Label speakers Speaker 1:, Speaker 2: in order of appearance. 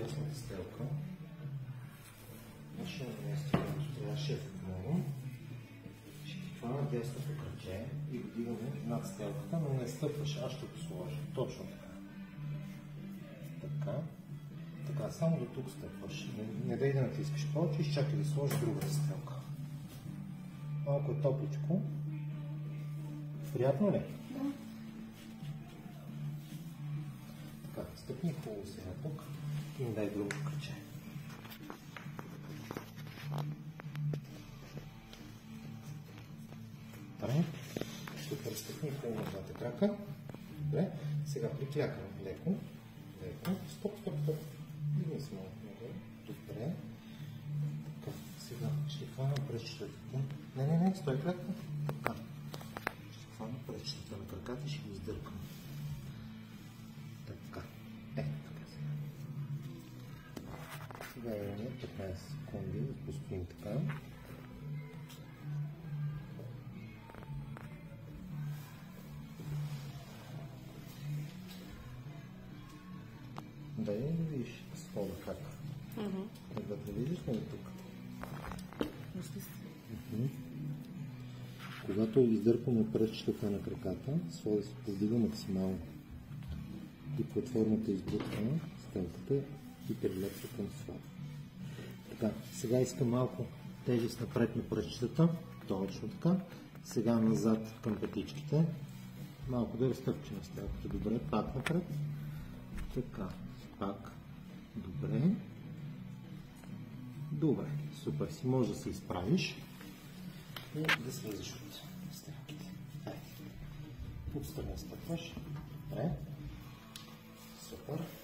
Speaker 1: дясната стелка. Ще наместим трябваше отново. Ще хвана дясното кръче и го дигаме над стелката, но не стъпваш, аз ще го сложа. Точно така. Така. Така, само до тук стъпваш. Не дай да натискаш повече, изчакай да сложиш другата стелка. Малко е топличко. Приятно ли?
Speaker 2: Да.
Speaker 1: Така, стъпни хубаво сега тук и ми дай друго кръче. Добре. Супер, стъпни хубаво на двата крака. Добре. Сега приклякаме леко. Леко. Стоп. Дигни се малко нагоре. Добре. Така, сега ще хвана пръстчетата. Не, стой краката. Така. Ще хвана пръстчетата на краката и ще ги издърпам. Така. Така сега. Сега имаме 15 секунди да постоим така. Да я не видиш свода как. Да видиш ли тук? Когато издърпаме пръстчетата на краката, свода се повдига максимално. И платформата избутва стелката и прилепва към свода. Така, сега искам малко тежест напред на пръстчетата. Точно така. Сега назад към петичките. Малко да разтъпче на стелката. Добре, пак напред. Така, пак. Добре, супер си. Може да се изправиш и да слизаш от стелките. Отстрани стъпваш. Добре. Супер.